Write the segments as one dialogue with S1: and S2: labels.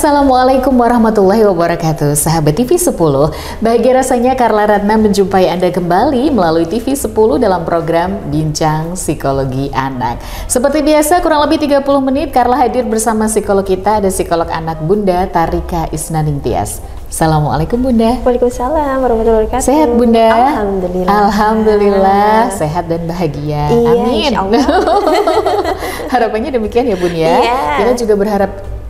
S1: Assalamualaikum warahmatullahi wabarakatuh. Sahabat TV 10, bahagia rasanya Carla Ratna menjumpai Anda kembali melalui TV 10 dalam program Bincang Psikologi Anak. Seperti biasa, kurang lebih 30 menit Carla hadir bersama psikolog kita, ada psikolog anak Bunda Tarika Isnaning Tias. Assalamualaikum Bunda.
S2: Waalaikumsalam warahmatullahi wabarakatuh.
S1: Sehat Bunda?
S2: Alhamdulillah.
S1: Alhamdulillah, sehat dan bahagia.
S2: Iya,
S1: amin. Harapannya demikian ya Bun ya.
S2: Iya.
S1: Kita juga berharap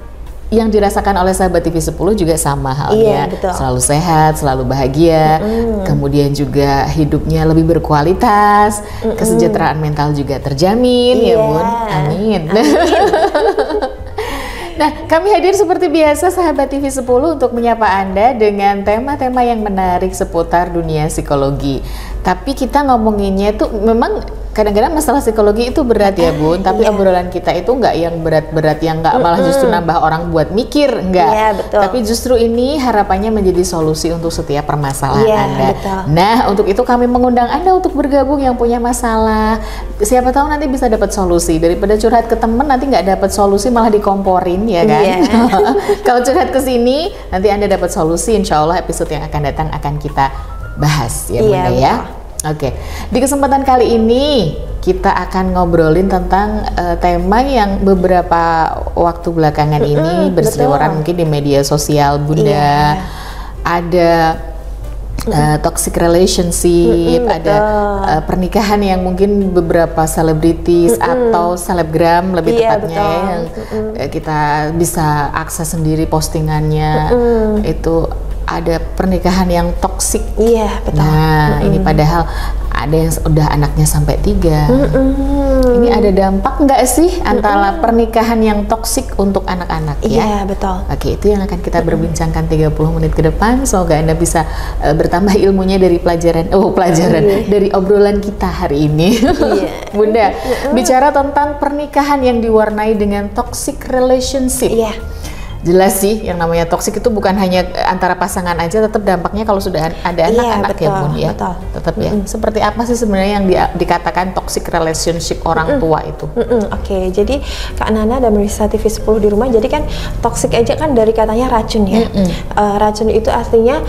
S1: yang dirasakan oleh sahabat TV 10 juga sama halnya.
S2: Iya, betul.
S1: Selalu sehat, selalu bahagia, kemudian juga hidupnya lebih berkualitas, kesejahteraan mental juga terjamin ya Bun. Amin. Nah, kami hadir seperti biasa sahabat TV 10 untuk menyapa Anda dengan tema-tema yang menarik seputar dunia psikologi. Tapi kita ngomonginnya itu memang kadang-kadang masalah psikologi itu berat ya Bun, tapi obrolan kita itu nggak yang berat-berat, yang nggak malah justru nambah orang buat mikir, nggak.
S2: Iya, betul.
S1: Tapi justru ini harapannya menjadi solusi untuk setiap permasalahan Anda.
S2: Betul.
S1: Nah, untuk itu kami mengundang Anda untuk bergabung yang punya masalah. Siapa tahu nanti bisa dapat solusi, daripada curhat ke temen nanti nggak dapat solusi malah dikomporin ya kan. Kalau curhat ke sini nanti Anda dapat solusi, insya Allah episode yang akan datang akan kita bahas ya Bunda ya. Oke, di kesempatan kali ini kita akan ngobrolin tentang tema yang beberapa waktu belakangan ini berseliweran mungkin di media sosial Bunda. Ada toxic relationship, ada pernikahan yang mungkin beberapa selebritis atau selebgram lebih tepatnya ya, yang kita bisa akses sendiri postingannya, itu ada pernikahan yang toksik.
S2: Iya, betul.
S1: Nah, ini padahal ada yang udah anaknya sampai 3. Ini ada dampak nggak sih antara pernikahan yang toksik untuk anak-anak ya?
S2: Iya, betul.
S1: Oke, itu yang akan kita berbincangkan 30 menit ke depan. Semoga Anda bisa bertambah ilmunya dari pelajaran dari obrolan kita hari ini. Bunda, bicara tentang pernikahan yang diwarnai dengan toxic relationship.
S2: Iya.
S1: Jelas sih, yang namanya toksik itu bukan hanya antara pasangan aja, tetap dampaknya kalau sudah ada anak-anak ya Bun ya. Tetap ya. Seperti apa sih sebenarnya yang dikatakan toxic relationship orang tua itu?
S2: Oke, jadi Kak Nana dan Melissa TV 10 di rumah, jadi kan toksik aja kan dari katanya racun ya. Racun itu artinya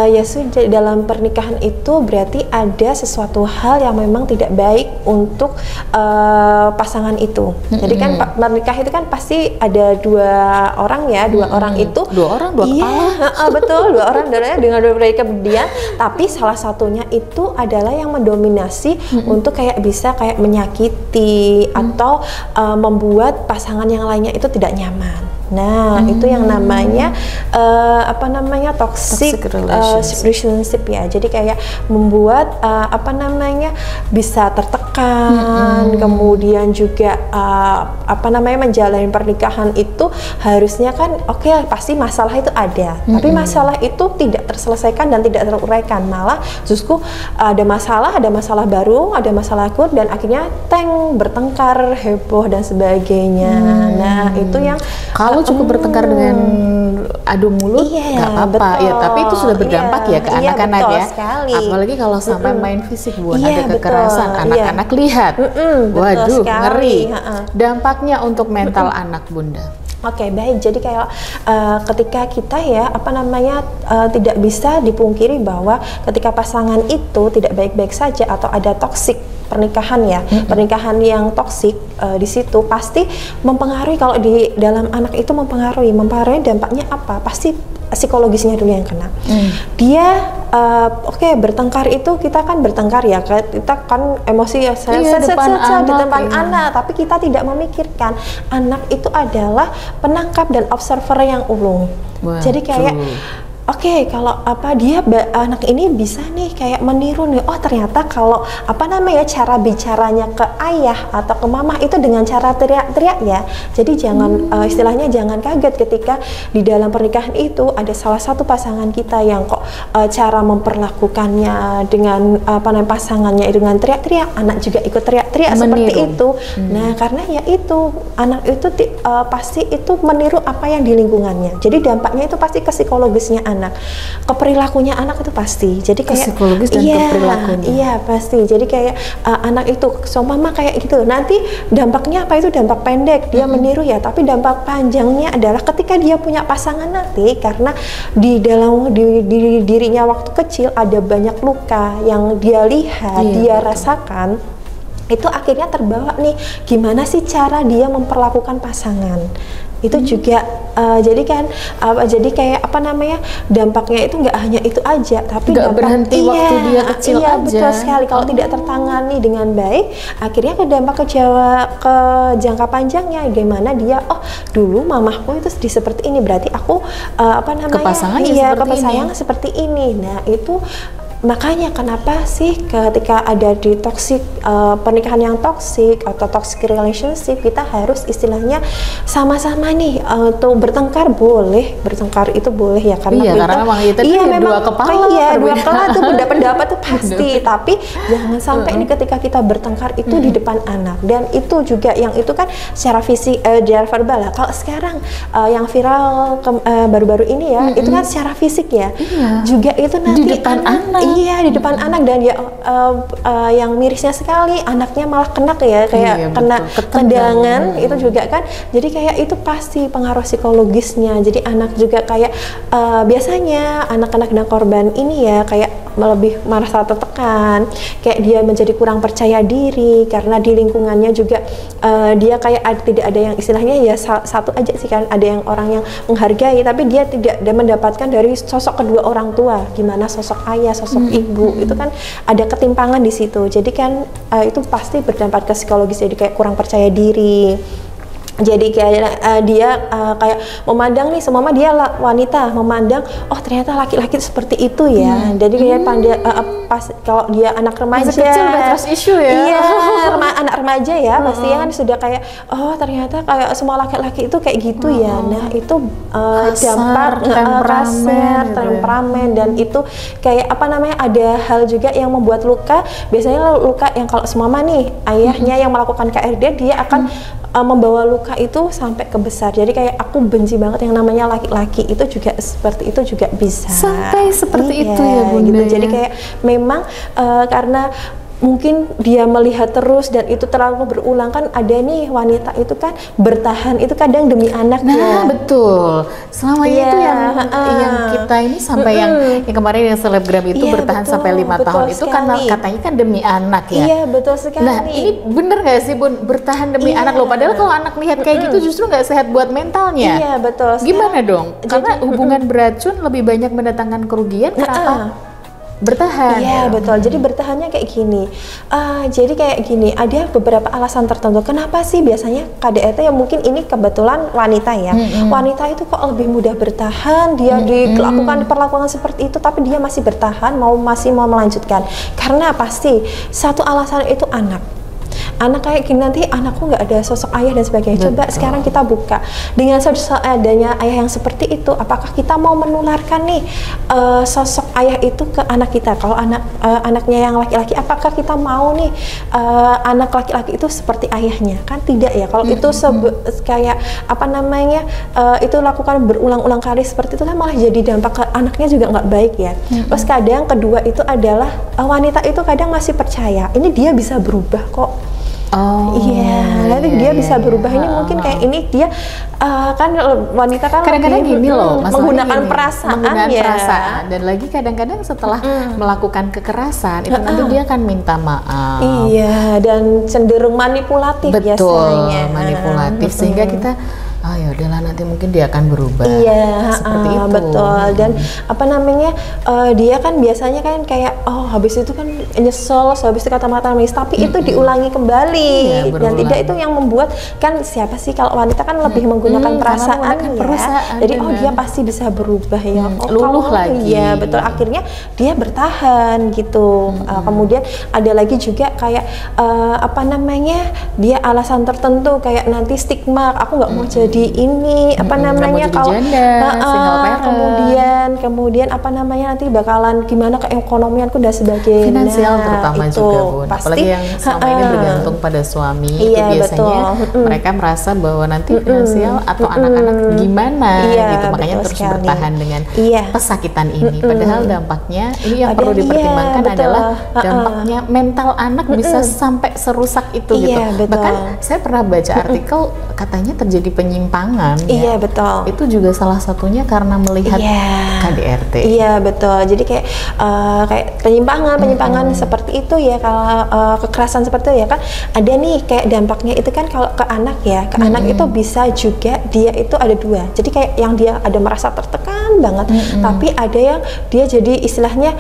S2: ya sudah, dalam pernikahan itu berarti ada sesuatu hal yang memang tidak baik untuk pasangan itu. Jadi kan menikah itu kan pasti ada dua orang ya. Dua orang itu
S1: dua kepala.
S2: Betul, dua orang dengan dua kemudian, tapi salah satunya itu adalah yang mendominasi untuk kayak bisa kayak menyakiti atau membuat pasangan yang lainnya itu tidak nyaman. Nah, itu yang namanya toxic relationship ya. Jadi kayak membuat bisa tertekan, kemudian juga menjalani pernikahan itu harusnya kan pasti masalah itu ada, tapi masalah itu tidak terselesaikan dan tidak teruraikan, malah justru ada masalah baru, ada masalah akut, dan akhirnya bertengkar, heboh dan sebagainya. Nah, itu yang
S1: kalau cukup bertengkar dengan adu mulut nggak apa-apa ya, tapi itu sudah berdampak ya ke anak-anak ya.
S2: Sekali.
S1: Apalagi kalau sampai main fisik Bun, ada kekerasan, anak-anak lihat, waduh ngeri. Dampaknya untuk mental anak Bunda.
S2: Oke, baik. Jadi kayak ketika kita ya tidak bisa dipungkiri bahwa ketika pasangan itu tidak baik-baik saja atau ada toksik pernikahan ya, pernikahan yang toksik di situ pasti mempengaruhi, kalau di dalam anak itu mempengaruhi dampaknya apa? Pasti psikologisnya dulu yang kena. Dia bertengkar itu, kita kan bertengkar ya, kita kan emosi ya, di depan anak, tapi kita tidak memikirkan anak itu adalah penangkap dan observer yang ulung. Jadi kayak kalau anak ini bisa nih kayak meniru nih, oh ternyata kalau cara bicaranya ke ayah atau ke mama itu dengan cara teriak-teriak ya. Jadi jangan istilahnya jangan kaget ketika di dalam pernikahan itu ada salah satu pasangan kita yang cara memperlakukannya dengan pasangannya dengan teriak-teriak, anak juga ikut teriak-teriak seperti itu. Nah, karena ya itu anak itu pasti itu meniru apa yang di lingkungannya. Jadi dampaknya itu pasti ke psikologisnya anak. anak, ke perilakunya anak itu pasti. Jadi kayak
S1: psikologis dan ke perilakunya.
S2: Iya pasti. Jadi kayak anak itu, so mama kayak gitu. Nanti dampaknya apa, itu dampak pendek dia meniru ya. Tapi dampak panjangnya adalah ketika dia punya pasangan nanti, karena di dalam dirinya waktu kecil ada banyak luka yang dia lihat, dia rasakan. Itu akhirnya terbawa nih, gimana sih cara dia memperlakukan pasangan. Itu juga jadi kan jadi kayak apa namanya, dampaknya itu nggak hanya itu aja, tapi
S1: nggak berhenti waktu dia kecil aja.
S2: Betul sekali. Kalau tidak tertangani dengan baik, akhirnya ke dampak ke jangka panjangnya, gimana dia, oh dulu mamahku itu seperti ini, berarti aku apa namanya, kepasangan seperti ini. Nah itu makanya kenapa sih ketika ada di toxic pernikahan yang toxic atau toxic relationship, kita harus istilahnya sama-sama nih tuh bertengkar, boleh bertengkar itu boleh ya, karena
S1: karena memang dua kepala,
S2: dua kepala tuh beda pendapat tuh pasti. Tapi jangan sampai nih ketika kita bertengkar itu di depan anak, dan itu juga yang itu kan secara fisik, secara verbal lah. Kalau sekarang yang viral baru-baru ini ya, itu kan secara fisik ya, juga itu nanti
S1: di depan anak.
S2: Iya, di depan anak, dan ya yang mirisnya sekali, anaknya malah kena kayak kena tendangan itu juga kan. Jadi kayak itu pasti pengaruh psikologisnya. Jadi anak juga kayak biasanya anak-anak dan korban ini ya kayak lebih merasa tertekan, kayak dia menjadi kurang percaya diri karena di lingkungannya juga dia kayak tidak ada yang istilahnya ya satu aja sih kan, ada yang orang yang menghargai, tapi dia tidak mendapatkan dari sosok kedua orang tua, gimana sosok ayah, sosok ibu, itu kan ada ketimpangan di situ. Jadi kan itu pasti berdampak ke psikologis, jadi kayak kurang percaya diri. Jadi kayak dia kayak memandang nih, semama dia wanita, memandang oh ternyata laki-laki seperti itu ya. Jadi kayak pas kalau dia anak remaja,
S1: kecil udah trust issue ya.
S2: Iya, anak remaja ya, pasti kan sudah kayak oh ternyata kayak semua laki-laki itu kayak gitu ya. Nah itu dampak temperamen, dan itu kayak apa namanya, ada hal juga yang membuat luka. Biasanya luka yang kalau semama nih ayahnya yang melakukan KRD, dia akan membawa luka itu sampai ke besar. Jadi kayak aku benci banget yang namanya laki-laki, itu juga seperti itu juga bisa
S1: sampai seperti itu ya Bunda
S2: gitu. Jadi kayak memang karena mungkin dia melihat terus dan itu terlalu berulang, kan ada nih wanita itu kan bertahan itu kadang demi anaknya.
S1: Nah betul, selama itu yang kita ini sampai yang kemarin yang selebgram itu bertahan sampai 5 tahun itu kan katanya kan demi anak ya.
S2: Iya betul sekali.
S1: Nah ini bener nggak sih Bun, bertahan demi anak loh, padahal kalau anak lihat kayak gitu justru nggak sehat buat mentalnya.
S2: Iya betul.
S1: Gimana dong? Karena hubungan beracun lebih banyak mendatangkan kerugian, kenapa bertahan?
S2: Iya betul. Jadi bertahannya kayak gini. Jadi kayak gini, ada beberapa alasan tertentu kenapa sih biasanya KDRT, ya mungkin ini kebetulan wanita ya. Wanita itu kok lebih mudah bertahan, dia dilakukan perlakuan seperti itu tapi dia masih bertahan, masih mau melanjutkan. Karena pasti satu alasan itu anak kayak gini, nanti anakku nggak ada sosok ayah dan sebagainya. Coba sekarang kita buka dengan adanya ayah yang seperti itu, apakah kita mau menularkan nih sosok ayah itu ke anak kita? Kalau anaknya yang laki-laki, apakah kita mau nih anak laki-laki itu seperti ayahnya? Kan tidak ya. Kalau itu kayak apa namanya itu lakukan berulang-ulang kali seperti itu kan malah jadi dampak ke anaknya juga nggak baik ya. Terus kadang kedua itu adalah wanita itu kadang masih percaya ini dia bisa berubah kok. Nanti dia bisa berubah. Ini mungkin kayak ini dia kan wanita kan
S1: kadang-kadang gini loh,
S2: menggunakan perasaan,
S1: dan lagi kadang-kadang setelah melakukan kekerasan itu nanti dia akan minta maaf.
S2: Iya, dan cenderung manipulatif biasanya.
S1: Manipulatif sehingga kita ya udahlah nanti mungkin dia akan berubah.
S2: Iya,
S1: seperti itu.
S2: Betul. Dan apa namanya dia kan biasanya kan kayak habis itu kan nyesel, habis itu kata-kata nangis, tapi itu diulangi kembali dan tidak, itu yang membuat kan siapa sih kalau wanita kan lebih menggunakan perasaan ya. Jadi dia pasti bisa berubah ya.
S1: Luluh lagi.
S2: Iya, betul. Akhirnya dia bertahan gitu. Kemudian ada lagi juga kayak apa namanya dia alasan tertentu kayak nanti stigma, aku nggak mau jadi ini apa namanya kalau kemudian apa namanya nanti bakalan gimana keekonomianku dan sebagainya.
S1: Finansial terutama itu, juga Bun. Pasti, apalagi yang selama ini bergantung pada suami, itu biasanya mereka merasa bahwa nanti finansial atau anak-anak gimana gitu, makanya terus bertahan dengan pesakitan ini. Padahal dampaknya ini yang perlu dipertimbangkan adalah dampaknya mental anak bisa sampai serusak itu gitu. Bahkan saya pernah baca artikel katanya terjadi penyimpangan.
S2: Iya betul.
S1: Itu juga salah satunya karena melihat KDRT.
S2: Iya betul. Jadi kayak penyimpangan seperti itu ya, kalau kekerasan seperti itu ya kan ada nih kayak dampaknya itu kan kalau ke anak ya, ke anak itu bisa juga dia itu ada dua. Jadi kayak yang dia ada merasa tertekan banget, tapi ada yang dia jadi istilahnya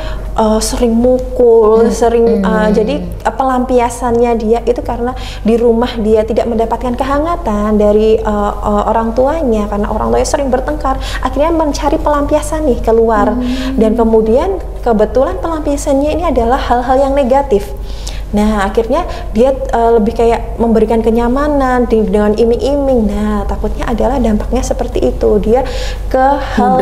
S2: sering mukul, sering jadi pelampiasannya dia itu karena di rumah dia tidak mendapatkan kehangatan dari orang tuanya karena orang tuanya sering bertengkar, akhirnya mencari pelampiasan nih keluar dan kemudian kebetulan pelampiasannya ini adalah hal-hal yang negatif. Nah akhirnya dia lebih kayak memberikan kenyamanan dengan iming-iming. Nah takutnya adalah dampaknya seperti itu, dia ke hal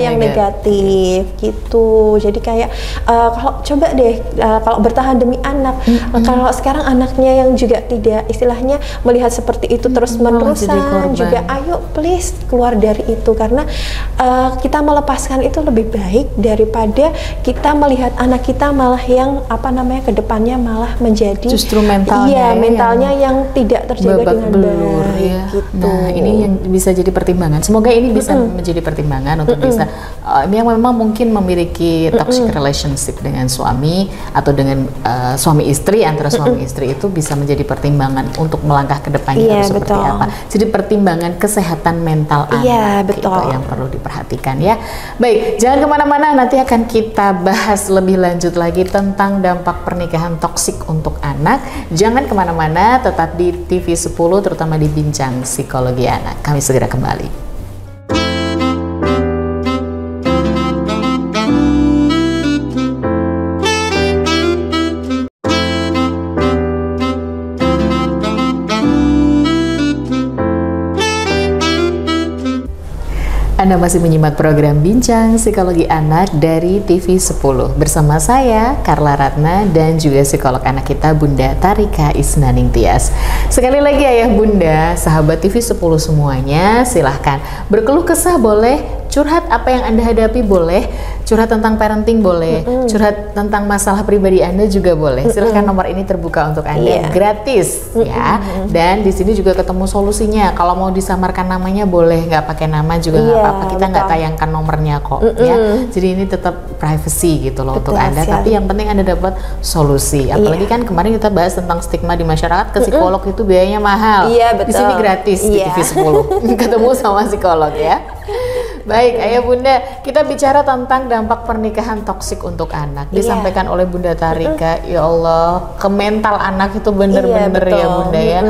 S2: yang negatif gitu. Jadi kayak kalau coba deh kalau bertahan demi anak, kalau sekarang anaknya yang juga tidak istilahnya melihat seperti itu terus-menerusan juga, ayo please keluar dari itu, karena kita melepaskan itu lebih baik daripada kita melihat anak kita malah yang kedepannya malah menjadi
S1: justru mentalnya
S2: yang tidak terjaga dengan baik gitu.
S1: Nah ini yang bisa jadi pertimbangan, semoga ini bisa menjadi pertimbangan untuk bisa yang memang mungkin memiliki toxic relationship dengan suami atau dengan suami istri, antara suami istri itu bisa menjadi pertimbangan untuk melangkah ke depannya harus seperti apa. Jadi pertimbangan kesehatan mental anak itu yang perlu diperhatikan ya. Baik, jangan kemana-mana, nanti akan kita bahas lebih lanjut lagi tentang dampak pernikahan toksik untuk anak. Jangan kemana-mana, tetap di TV 10 terutama di Bincang Psikologi Anak. Kami segera kembali. Anda masih menyimak program Bincang Psikologi Anak dari TV 10 bersama saya, Carla Ratna, dan juga psikolog anak kita, Bunda Tarika Isnaning Tias. Sekali lagi Ayah Bunda, sahabat TV 10 semuanya, silahkan berkeluh kesah boleh, curhat apa yang Anda hadapi boleh, curhat tentang parenting boleh, curhat tentang masalah pribadi Anda juga boleh. Silahkan, nomor ini terbuka untuk Anda, gratis ya. Dan di sini juga ketemu solusinya. Kalau mau disamarkan namanya boleh, nggak pakai nama juga nggak apa-apa. Kita nggak tayangkan nomornya kok ya. Jadi ini tetap privacy gitu loh untuk Anda. Tapi yang penting Anda dapat solusi. Apalagi kan kemarin kita bahas tentang stigma di masyarakat, ke psikolog itu biayanya mahal. Di sini gratis di TV 10. Ketemu sama psikolog ya. Baik, Ayah Bunda, kita bicara tentang dampak pernikahan toksik untuk anak. Disampaikan oleh Bunda Tarika, ya Allah, ke mental anak itu bener-bener ya Bunda ya.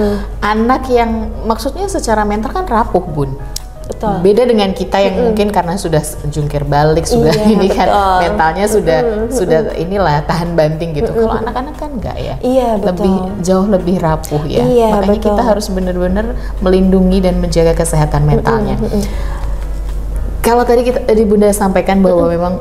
S1: Anak yang maksudnya secara mental kan rapuh Bun. Betul. Beda dengan kita yang mungkin karena sudah jungkir balik, sudah ini kan mentalnya sudah inilah tahan banting gitu. Kalau anak-anak kan enggak ya. Jauh lebih rapuh ya. Makanya kita harus benar-benar melindungi dan menjaga kesehatan mentalnya. Kalau tadi Bunda sampaikan bahwa memang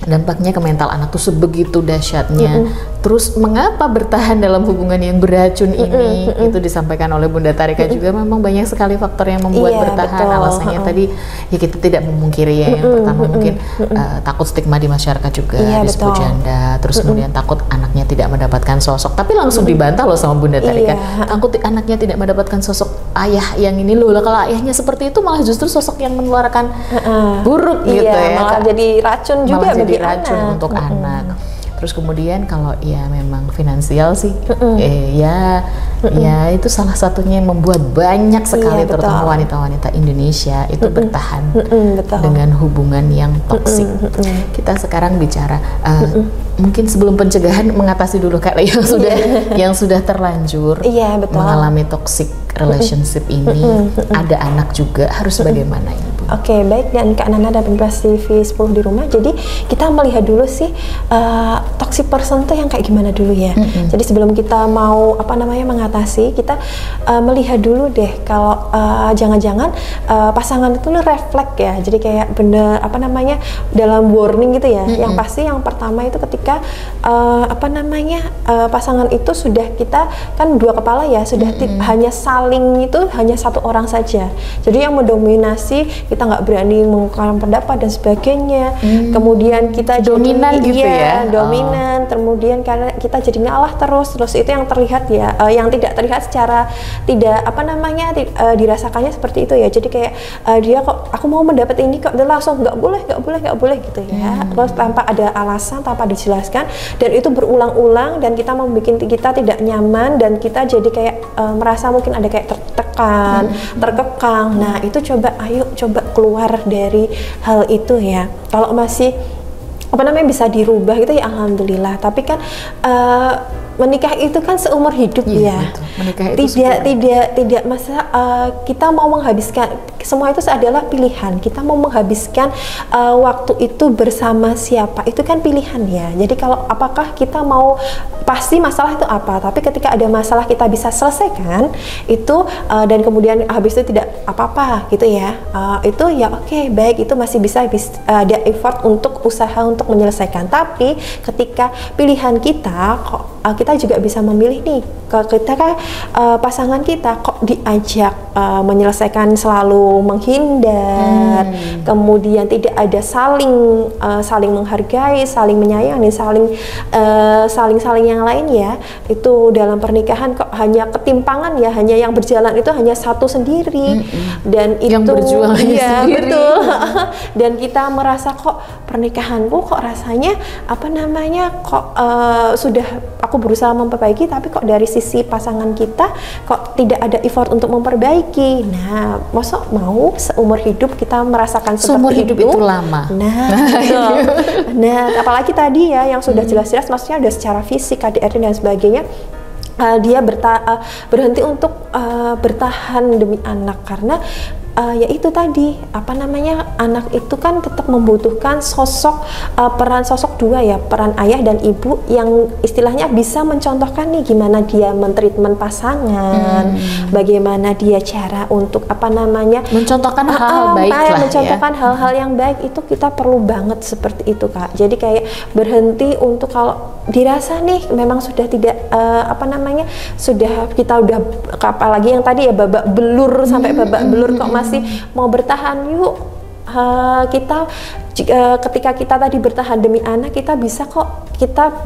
S1: dampaknya ke mental anak tuh sebegitu dahsyatnya. Terus mengapa bertahan dalam hubungan yang beracun ini? Itu disampaikan oleh Bunda Tarika juga, memang banyak sekali faktor yang membuat bertahan. Alasannya tadi ya kita tidak memungkiri ya. Yang pertama mungkin takut stigma di masyarakat juga, disebut janda. Terus kemudian takut anaknya tidak mendapatkan sosok. Tapi langsung dibantah loh sama Bunda Tarika. Takut anaknya tidak mendapatkan sosok ayah yang ini loh. Kalau ayahnya seperti itu malah justru sosok yang menularkan buruk gitu ya.
S2: Malah jadi racun juga bagi
S1: racun untuk anak. Terus kemudian kalau ya memang finansial sih, ya itu salah satunya yang membuat banyak sekali terutama wanita-wanita Indonesia itu bertahan dengan hubungan yang toksik. Kita sekarang bicara mungkin sebelum pencegahan, mengatasi dulu kali yang sudah terlanjur mengalami toxic relationship ini, ada anak juga, harus bagaimana ini Bu?
S2: Oke, baik, dan Kak Nana dan Pemirsa TV 10 di rumah. Jadi kita melihat dulu sih toxic person itu yang kayak gimana dulu ya. Jadi sebelum kita mau mengatasi, kita melihat dulu deh kalau jangan-jangan pasangan itu refleks ya. Jadi kayak bener dalam warning gitu ya. Yang pasti yang pertama itu ketika pasangan itu sudah, kita kan dua kepala ya, sudah hanya saling itu hanya satu orang saja. Jadi yang mendominasi, kita nggak berani mengungkapkan pendapat dan sebagainya. Kemudian kita
S1: dominan
S2: jadi,
S1: gitu ya,
S2: dominan. Kemudian karena kita jadi ngalah terus itu yang terlihat ya, yang tidak terlihat secara tidak dirasakannya seperti itu ya. Jadi kayak dia kok aku mau mendapat ini kok, dia langsung nggak boleh gitu ya. Terus tanpa ada alasan, tanpa dijelaskan, dan itu berulang-ulang, dan kita membuat kita tidak nyaman, dan kita jadi kayak merasa mungkin ada kayak tertekan, terkekang. Nah itu ayo coba keluar dari hal itu ya. Kalau masih bisa dirubah gitu ya alhamdulillah. Tapi kan menikah itu kan seumur hidup ya. Tidak masa kita mau menghabiskan semua itu adalah pilihan. Kita mau menghabiskan waktu itu bersama siapa, itu kan pilihan ya. Jadi kalau apakah kita mau, pasti masalah itu apa, tapi ketika ada masalah kita bisa selesaikan itu, dan kemudian habis itu tidak apa-apa gitu ya, itu ya oke, baik, itu masih bisa ada effort untuk usaha untuk menyelesaikan. Tapi ketika pilihan kita kok kita juga bisa memilih nih, ketika pasangan kita kok diajak menyelesaikan selalu menghindar, kemudian tidak ada saling menghargai, saling menyayangi, saling yang lain ya, itu dalam pernikahan kok hanya ketimpangan ya, hanya yang berjalan itu hanya satu sendiri, dan
S1: yang
S2: itu
S1: berjuang
S2: ya
S1: sendiri.
S2: Betul. Dan kita merasa kok pernikahanku kok rasanya kok sudah aku berusaha memperbaiki, tapi kok dari sisi pasangan kita kok tidak ada effort untuk memperbaiki. Nah, masa mau seumur hidup kita merasakan
S1: seumur
S2: seperti
S1: hidup itu lama.
S2: Nah, nah, apalagi tadi ya yang sudah jelas-jelas maksudnya ada secara fisik, KDRT dan sebagainya. Dia berhenti untuk bertahan demi anak, karena ya itu tadi anak itu kan tetap membutuhkan peran sosok dua ya, peran ayah dan ibu yang istilahnya bisa mencontohkan nih gimana dia mentreatment pasangan, bagaimana dia cara untuk
S1: mencontohkan hal-hal baik lah,
S2: mencontohkan hal-hal yang baik. Itu kita perlu banget seperti itu Kak. Jadi kayak berhenti untuk kalau dirasa nih memang sudah tidak sudah kita udah, apalagi yang tadi ya babak belur sampai babak belur kok masih mau bertahan, yuk kita ketika kita tadi bertahan demi anak, kita bisa kok kita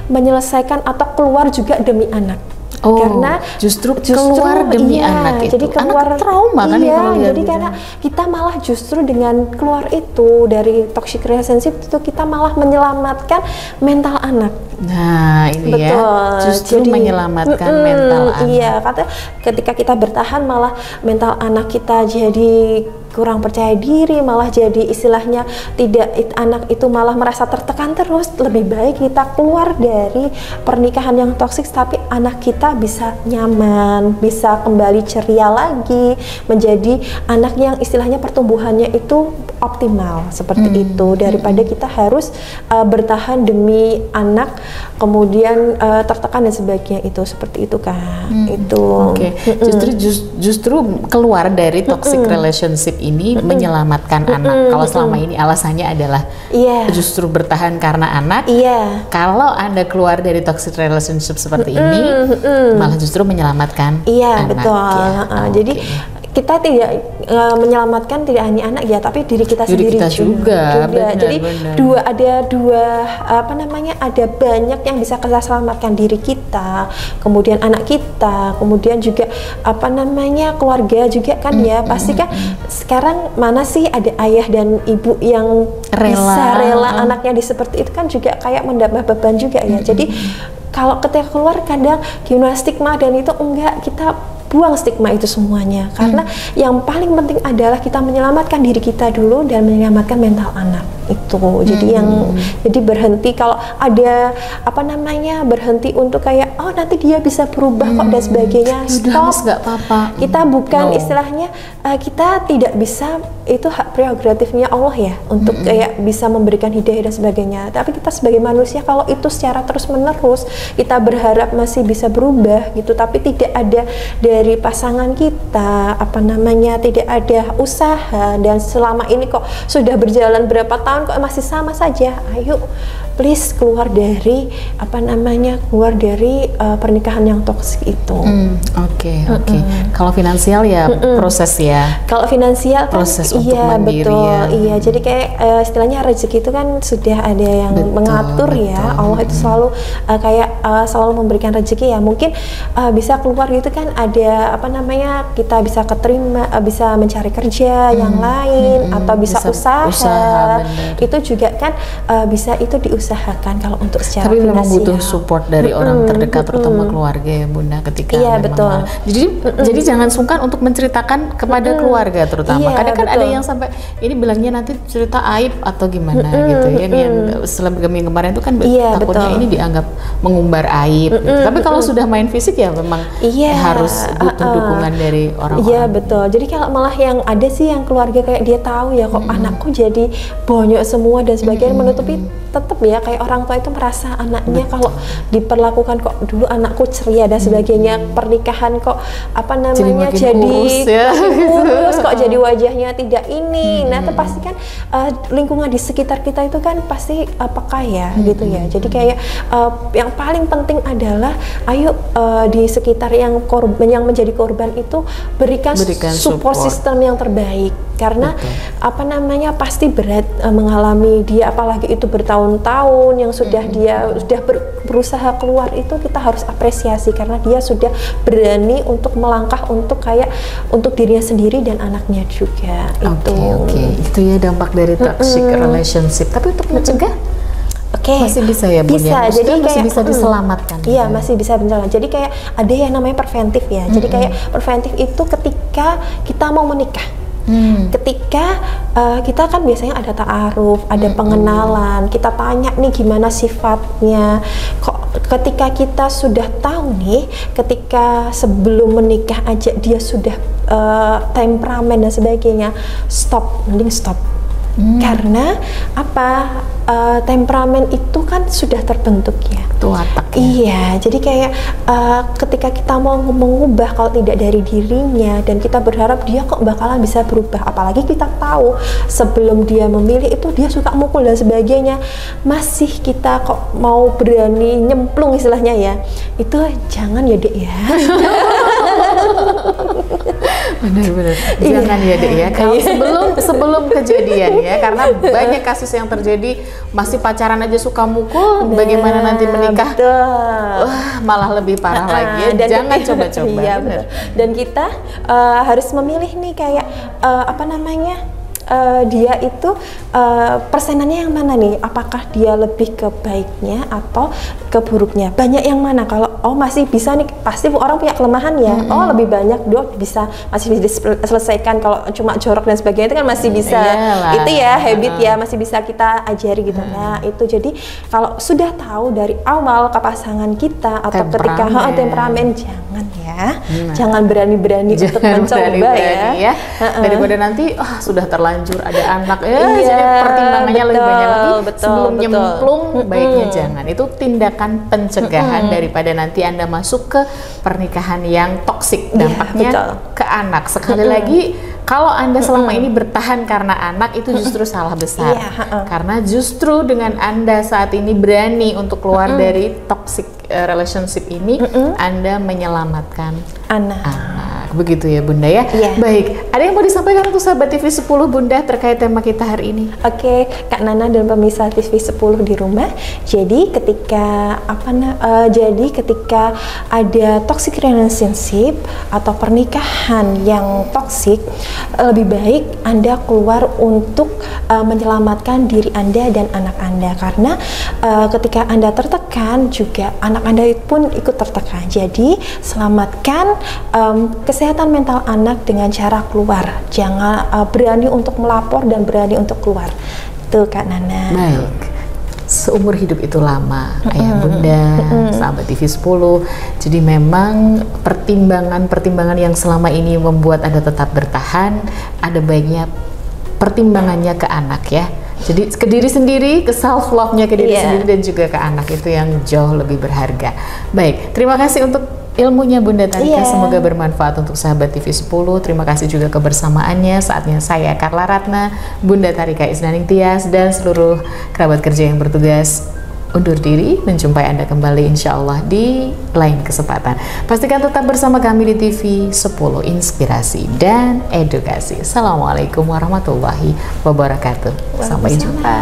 S2: menyelesaikan atau keluar juga demi anak. Karena
S1: justru keluar demi anak itu.
S2: Jadi keluar
S1: anak trauma kan
S2: ya. Jadi karena kita malah justru dengan keluar itu dari toxic relationship itu kita malah menyelamatkan mental anak.
S1: Nah ini
S2: betul.
S1: Ya justru jadi, menyelamatkan mental anak.
S2: Iya, kata ketika kita bertahan malah mental anak kita jadi kurang percaya diri, malah jadi istilahnya anak itu malah merasa tertekan terus. Lebih baik kita keluar dari pernikahan yang toksik, tapi anak kita bisa nyaman, bisa kembali ceria lagi, menjadi anak yang istilahnya pertumbuhannya itu optimal seperti itu, daripada kita harus bertahan demi anak kemudian tertekan dan sebagainya, itu seperti itu Kak. Itu
S1: justru keluar dari toxic relationship ini menyelamatkan anak. Kalau selama ini alasannya adalah justru bertahan karena anak, kalau Anda keluar dari toxic relationship seperti ini malah justru menyelamatkan anak.
S2: Betul. Jadi kita tidak menyelamatkan tidak hanya anak ya, tapi diri kita sendiri juga. Benar, jadi benar. Ada banyak yang bisa kita selamatkan, diri kita, kemudian anak kita, kemudian juga keluarga juga kan ya. Pasti kan sekarang mana sih ada ayah dan ibu yang bisa rela anaknya seperti itu, kan juga kayak menambah beban juga ya. Jadi kalau ketika keluar kadang gimana stigma dan itu enggak, kita buang stigma itu semuanya. Karena yang paling penting adalah kita menyelamatkan diri kita dulu dan menyelamatkan mental anak itu. Jadi berhenti kalau ada apa namanya berhenti untuk kayak oh nanti dia bisa berubah kok dan sebagainya.
S1: Stop, nggak apa-apa.
S2: Kita bukan istilahnya kita tidak bisa, itu hak prerogatifnya Allah ya untuk kayak bisa memberikan hidayah dan sebagainya. Tapi kita sebagai manusia kalau itu secara terus-menerus kita berharap masih bisa berubah gitu, tapi tidak ada dari pasangan kita apa namanya, tidak ada usaha, dan selama ini kok sudah berjalan berapa tahun kok masih sama saja, ayo please keluar dari apa namanya, keluar dari pernikahan yang toksik itu.
S1: Oke. Kalau finansial ya proses ya.
S2: Kalau finansial kan
S1: proses untuk
S2: iya
S1: mandiri,
S2: betul
S1: ya.
S2: Iya, jadi kayak istilahnya rezeki itu kan sudah ada yang mengatur ya. Allah itu selalu selalu memberikan rezeki ya. Mungkin bisa keluar gitu kan, ada apa namanya, kita bisa keterima, bisa mencari kerja yang lain atau bisa usaha itu juga kan bisa itu diusahakan kalau untuk secara
S1: tapi
S2: finansial.
S1: memang butuh support dari orang terdekat, terutama keluarga ya Bunda, ketika memang jadi jangan sungkan untuk menceritakan kepada keluarga terutama. Kadang kan ada yang sampai ini bilangnya nanti cerita aib atau gimana gitu ya, yang selebgram yang kemarin itu kan takutnya ini dianggap mengumbar aib gitu. Tapi kalau sudah main fisik ya memang harus butuh dukungan dari orang-orang.
S2: Iya betul. Jadi kalau malah yang ada sih yang keluarga kayak dia tahu ya kok anakku jadi bonyok semua dan sebagainya, menutupi tetap ya, kayak orang tua itu merasa anaknya kalau diperlakukan kok dulu anakku ceria dan sebagainya, pernikahan kok apa namanya jadi kurus kok jadi wajahnya tidak ini. Nah itu pasti kan lingkungan di sekitar kita itu kan pasti peka ya gitu ya. Jadi kayak yang paling penting adalah ayo di sekitar yang menjadi korban itu berikan support system yang terbaik, karena apa namanya pasti berat mengalami dia, apalagi itu bertahun-tahun yang sudah dia sudah berusaha keluar, itu kita harus apresiasi karena dia sudah berani untuk melangkah untuk kayak untuk dirinya sendiri dan anaknya juga.
S1: Itu ya dampak dari toxic relationship. Tapi untuk mencegah masih bisa ya Bun?
S2: Bisa, jadi
S1: masih
S2: kayak,
S1: bisa diselamatkan.
S2: Iya, masih bisa diselamatkan. Jadi kayak ada yang namanya preventif ya. Jadi kayak preventif itu ketika kita mau menikah. Ketika kita kan biasanya ada ta'aruf, ada pengenalan, kita tanya nih gimana sifatnya. Kok ketika kita sudah tahu nih, ketika sebelum menikah aja dia sudah temperamen dan sebagainya, mending stop. Karena apa? Temperamen itu kan sudah terbentuk ya.
S1: Itu watak ya?
S2: Iya, jadi kayak ketika kita mau mengubah kalau tidak dari dirinya, dan kita berharap dia kok bakalan bisa berubah, apalagi kita tahu sebelum dia memilih itu dia suka mukul dan sebagainya, masih kita kok mau berani nyemplung istilahnya ya, itu jangan ya Dek ya.
S1: Benar-benar jangan ya Dek ya. Kalau sebelum kejadian ya, karena banyak kasus yang terjadi masih pacaran aja suka mukul, bagaimana nanti menikah wah malah lebih parah lagi ya. Dan jangan coba-coba.
S2: Iya, dan kita harus memilih nih kayak apa namanya, dia itu persenannya yang mana nih? Apakah dia lebih ke baiknya atau ke buruknya? Banyak yang mana? Kalau masih bisa nih, pasti orang punya kelemahan ya. Lebih banyak masih bisa diselesaikan. Kalau cuma jorok dan sebagainya itu kan masih bisa. Itu ya habit ya, masih bisa kita ajari gitu. Nah itu jadi kalau sudah tahu dari awal ke pasangan kita atau ketika temperamen, jangan ya, jangan berani-berani untuk mencoba ya.
S1: Daripada nanti sudah terlanjur ada anak jadi pertimbangannya lebih banyak lagi. Sebelum nyemplung baiknya jangan. Itu tindakan pencegahan daripada nanti Anda masuk ke pernikahan yang toksik, dampaknya ke anak. Sekali lagi, kalau Anda selama ini bertahan karena anak, itu justru salah besar. Karena justru dengan Anda saat ini berani untuk keluar dari toxic relationship ini, Anda menyelamatkan anak. anak, begitu ya Bunda ya?
S2: Iya.
S1: Baik, ada yang mau disampaikan untuk sahabat TV 10 Bunda terkait tema kita hari ini?
S2: Oke, Kak Nana dan pemirsa TV 10 di rumah. Jadi ketika ada toxic relationship atau pernikahan yang toksik, lebih baik Anda keluar untuk menyelamatkan diri Anda dan anak Anda, karena ketika Anda tertekan juga anak Anda pun ikut tertekan. Jadi selamatkan kesehatan mental anak dengan cara keluar. Jangan berani untuk melapor dan berani untuk keluar. Tuh Kak Nana.
S1: Baik. Seumur hidup itu lama, ayah bunda, sahabat TV 10. Jadi memang pertimbangan yang selama ini membuat Anda tetap bertahan, ada baiknya pertimbangannya ke anak ya. Jadi ke diri sendiri, ke self love-nya ke diri sendiri dan juga ke anak, itu yang jauh lebih berharga. Baik, terima kasih untuk ilmunya Bunda Tarika, semoga bermanfaat untuk sahabat TV 10. Terima kasih juga kebersamaannya. Saatnya saya Carla Ratna, Bunda Tarika Isnaning Tias, dan seluruh kerabat kerja yang bertugas undur diri, menjumpai Anda kembali insya Allah di lain kesempatan. Pastikan tetap bersama kami di TV 10, inspirasi dan edukasi. Assalamualaikum warahmatullahi wabarakatuh. Sampai jumpa.